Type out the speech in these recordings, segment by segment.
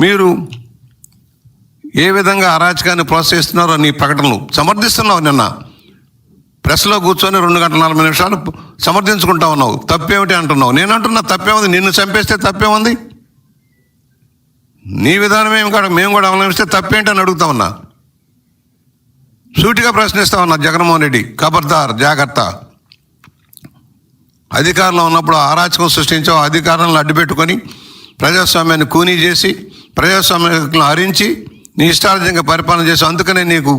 మీరు ఏ విధంగా అరాచకాన్ని ప్రోత్సహిస్తున్నారో నీ ప్రకటనలు సమర్థిస్తున్నావు. నిన్న ప్రెస్లో కూర్చొని 2 గంటల 40 నిమిషాలు సమర్థించుకుంటా ఉన్నావు. తప్పేమిటి అంటున్నావు. నేను అంటున్నా తప్పేముంది, నిన్ను చంపేస్తే తప్పేముంది, నీ విధానం ఏమి కాదు, మేము కూడా అవలంబిస్తే తప్పేంటి అని అడుగుతా ఉన్నా. సూటిగా ప్రశ్నిస్తా ఉన్నా. జగన్మోహన్ రెడ్డి ఖబర్దార్, జాగ్రత్త. అధికారంలో ఉన్నప్పుడు అరాచకం సృష్టించావు, అధికారంలో అడ్డుపెట్టుకొని ప్రజాస్వామ్యాన్ని కూనీ చేసి ప్రజాస్వామ్యాన్ని హరించి నీ ఇష్టార్జంగా పరిపాలన చేసి అందుకనే నీకు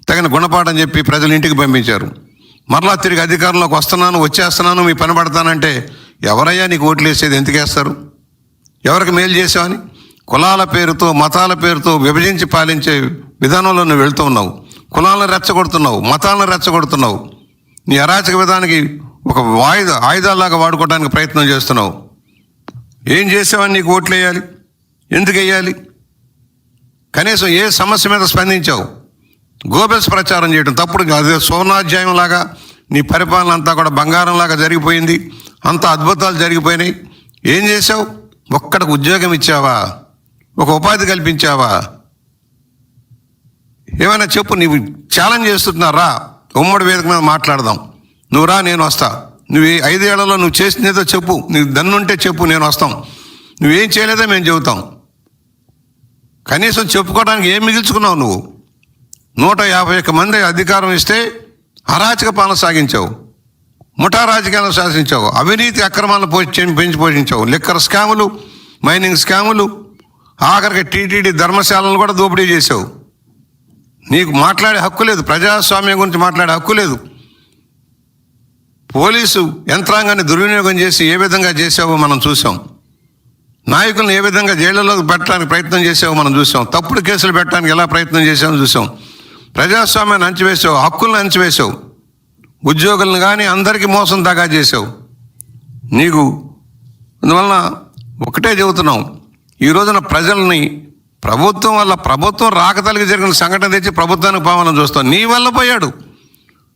తగిన గుణపాఠం చెప్పి ప్రజలు ఇంటికి పంపించారు. మరలా తిరిగి అధికారంలోకి వస్తున్నాను, వచ్చేస్తున్నాను, మీ పని పడతానంటే ఎవరయ్యా నీకు ఓట్లు వేసేది? ఎందుకు వేస్తారు? ఎవరికి మేలు చేసావని? కులాల పేరుతో మతాల పేరుతో విభజించి పాలించే విధానంలో నువ్వు వెళ్తూ ఉన్నావు. కులాలను రెచ్చగొడుతున్నావు, మతాలను రెచ్చగొడుతున్నావు. నీ అరాచక విధానానికి ఒక ఆయుధాలాగా వాడుకోవడానికి ప్రయత్నం చేస్తున్నావు. ఏం చేసావని నీకు ఓట్లు వేయాలి? ఎందుకు వేయాలి? కనీసం ఏ సమస్య మీద స్పందించావు? గోబెల్స్ ప్రచారం చేయడం తప్పుడు. అదే సోనాధ్యాయం లాగా నీ పరిపాలన అంతా కూడా బంగారంలాగా జరిగిపోయింది, అంత అద్భుతాలు జరిగిపోయినాయి. ఏం చేసావు? ఒక్కడికి ఉద్యోగం ఇచ్చావా? ఒక ఉపాధి కల్పించావా? ఏమైనా చెప్పు. నీవు ఛాలెంజ్ చేస్తున్నారా? ఉమ్మడి వేదిక మీద మాట్లాడదాం. నువ్వు రా, నేను వస్తా. నువ్వు 5 ఏళ్లలో నువ్వు చేసినదో చెప్పు, నీకు దన్నుంటే చెప్పు, నేను వస్తాం. నువ్వేం చేయలేదో మేము చెబుతాం. కనీసం చెప్పుకోవడానికి ఏం మిగిల్చుకున్నావు నువ్వు? 151 మంది అధికారం ఇస్తే అరాచక పాలన సాగించావు, ముఠా రాజకీయాలను శాసించావు, అవినీతి అక్రమాలను పెంచి పోషించావు, లిక్కర్ స్కాములు, మైనింగ్ స్కాములు, ఆఖరికి టీటీడీ ధర్మశాలను కూడా దోపిడీ చేసావు. నీకు మాట్లాడే హక్కు లేదు, ప్రజాస్వామ్యం గురించి మాట్లాడే హక్కు లేదు. పోలీసు యంత్రాంగాన్ని దుర్వినియోగం చేసి ఏ విధంగా చేసావో మనం చూసాం. నాయకులను ఏ విధంగా జైళ్లలోకి పెట్టడానికి ప్రయత్నం చేసావో మనం చూసాం. తప్పుడు కేసులు పెట్టడానికి ఎలా ప్రయత్నం చేసామో చూసాం. ప్రజాస్వామ్యాన్ని అంచివేసావు, హక్కులను అంచివేసావు, ఉద్యోగులను కానీ అందరికీ మోసం దాగా చేసావు. నీకు అందువలన ఒకటే చెబుతున్నాం, ఈ రోజున ప్రజల్ని ప్రభుత్వం వల్ల, ప్రభుత్వం రాకతలిగి జరిగిన సంఘటన తెచ్చి ప్రభుత్వానికి పావాలని చూస్తావు. నీ వల్ల పోయాడు.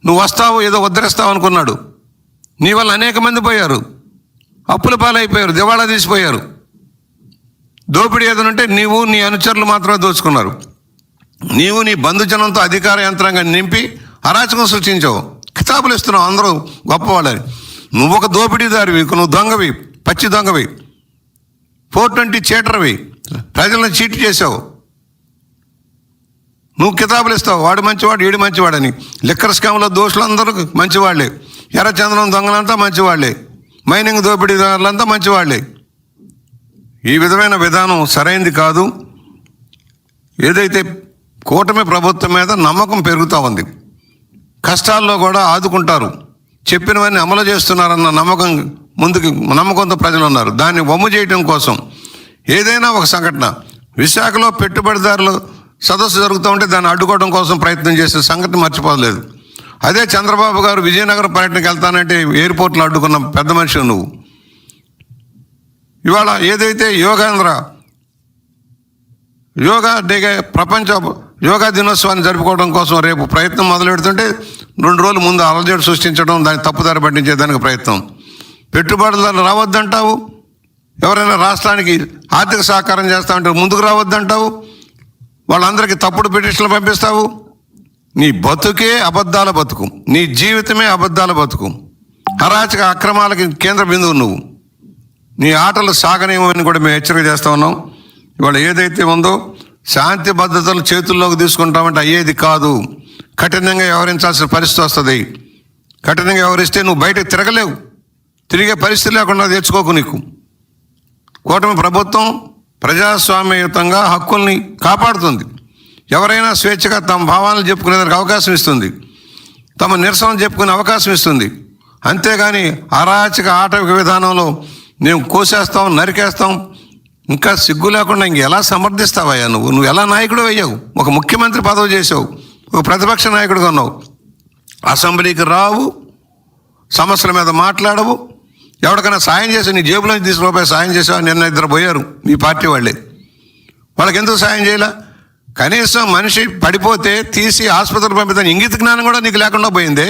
నువ్వు వస్తావు, ఏదో ఉద్ధరిస్తావు అనుకున్నాడు. నీ వల్ల అనేక మంది పోయారు, అప్పుల పాలైపోయారు, దివాళా తీసిపోయారు. దోపిడీ ఏదనంటే నీవు నీ అనుచరులు మాత్రమే దోచుకున్నారు. నీవు నీ బంధుజనంతో అధికార యంత్రాంగాన్ని నింపి అరాచకం సృష్టించావు. కితాబులు ఇస్తున్నావు అందరూ గొప్పవాళ్ళని. నువ్వు ఒక దోపిడీదారివి, నువ్వు దొంగవి, పచ్చి దొంగవి, 420 చీటర్వి, ప్రజలను చీట్ చేసావు. నువ్వు కితాబులు ఇస్తావు, వాడు మంచివాడు, వీడు మంచివాడని. లిక్కర్ స్కామ్లో దోషులందరూ మంచివాళ్లే, ఎర్రచందనం దొంగలంతా మంచివాళ్లే, మైనింగ్ దోపిడీదారులంతా మంచివాళ్లే. ఈ విధమైన విధానం సరైంది కాదు. ఏదైతే కూటమి ప్రభుత్వం మీద నమ్మకం పెరుగుతూ ఉంది, కష్టాల్లో కూడా ఆదుకుంటారు, చెప్పినవన్నీ అమలు చేస్తున్నారన్న నమ్మకంతో ప్రజలు ఉన్నారు. దాన్ని వమ్ము చేయడం కోసం ఏదైనా ఒక సంఘటన, విశాఖలో పెట్టుబడిదారులు సదస్సు జరుగుతూ ఉంటే దాన్ని అడ్డుకోవడం కోసం ప్రయత్నం చేసిన సంగతి మర్చిపోలేదు. అదే చంద్రబాబు గారు విజయనగరం పర్యటనకి వెళ్తానంటే ఎయిర్పోర్ట్లో అడ్డుకున్న పెద్ద మనిషి నువ్వు. ఇవాళ ఏదైతే యోగా డేగా ప్రపంచ యోగా దినోత్సవాన్ని జరుపుకోవడం కోసం రేపు ప్రయత్నం మొదలు పెడుతుంటే 2 రోజుల ముందు అలజడి సృష్టించడం, దాన్ని తప్పుదారి పట్టించేదానికి ప్రయత్నం. పెట్టుబడులు రావద్దంటావు, ఎవరైనా రాష్ట్రానికి ఆర్థిక సహకారం చేస్తామంటే ముందుకు రావద్దంటావు, వాళ్ళందరికీ తప్పుడు పిటిషన్లు పంపిస్తావు. నీ బతుకే అబద్ధాల బతుకు, నీ జీవితమే అబద్ధాల బతుకు, అరాచక అక్రమాలకి కేంద్ర బిందువు నువ్వు. నీ ఆటలు సాగనేమని కూడా మేము హెచ్చరిక చేస్తూ ఉన్నాం. ఇవాళ ఏదైతే ఉందో శాంతి భద్రతలు చేతుల్లోకి తీసుకుంటామంటే అయ్యేది కాదు. కఠినంగా వ్యవహరించాల్సిన పరిస్థితి వస్తుంది. కఠినంగా వ్యవహరిస్తే నువ్వు బయటకు తిరగలేవు, తిరిగే పరిస్థితి లేకుండా తెచ్చుకోకు. నీకు కూటమి ప్రభుత్వం ప్రజాస్వామ్యయుతంగా హక్కుల్ని కాపాడుతుంది. ఎవరైనా స్వేచ్ఛగా తమ భావాలను చెప్పుకునేదానికి అవకాశం ఇస్తుంది, తమ నిరసన చెప్పుకునే అవకాశం ఇస్తుంది. అంతేగాని అరాచక ఆటవిక విధానంలో మేము కోసేస్తాం, నరికేస్తాం, ఇంకా సిగ్గు లేకుండా ఎలా సమర్థిస్తావయ్యా? నువ్వు ఎలా నాయకుడు అయ్యావు? ఒక ముఖ్యమంత్రి పదవి చేసావు, ఒక ప్రతిపక్ష నాయకుడిగా ఉన్నావు, అసెంబ్లీకి రావు, సమస్యల మీద మాట్లాడవు, ఎవరికైనా సాయం చేసావు, నీ జేబులోంచి తీసుకుపోయి సాయం చేసావు. నిన్న 2 పోయారు మీ పార్టీ వాళ్ళే, వాళ్ళకి ఎందుకు సాయం చేయలే? కనీసం మనిషి పడిపోతే తీసి ఆసుపత్రికి పంపిస్తాను ఇంగిత జ్ఞానం కూడా నీకు లేకుండా పోయిందే.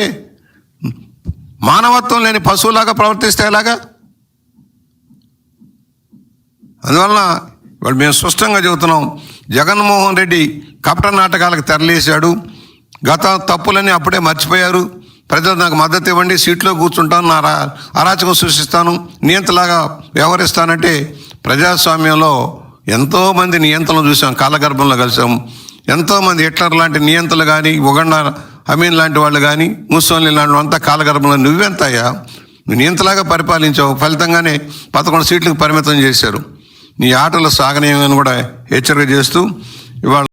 మానవత్వం లేని పశువులాగా ప్రవర్తిస్తే ఎలాగా? అందువలన వాళ్ళు మేము స్పష్టంగా చెబుతున్నాం, జగన్మోహన్ రెడ్డి కపట నాటకాలకు తెరలేశాడు. గత తప్పులని అప్పుడే మర్చిపోయారు. ప్రజలు నాకు మద్దతు ఇవ్వండి, సీట్లో కూర్చుంటాను, నా అరాచకం సృష్టిస్తాను, నియంతలాగా వ్యవహరిస్తానంటే ప్రజాస్వామ్యంలో ఎంతోమంది నియంత్రణలు చూసాం, కాలగర్భంలో కలిసాం. ఎంతోమంది హిట్లర్ లాంటి నియంతలు కానీ, ఉగండా హమీన్ లాంటి వాళ్ళు కానీ, ముస్సోలిని లాంటి వాళ్ళు అంతా కాలగర్భంలో. నువ్వెంతయ్యా, నువ్వు నియంతలాగా పరిపాలించావు, ఫలితంగానే 11 సీట్లకు పరిమితం చేశారు. నీ ఆటలు సాగనీయమని కూడా హెచ్చరిక చేస్తూ ఇవాళ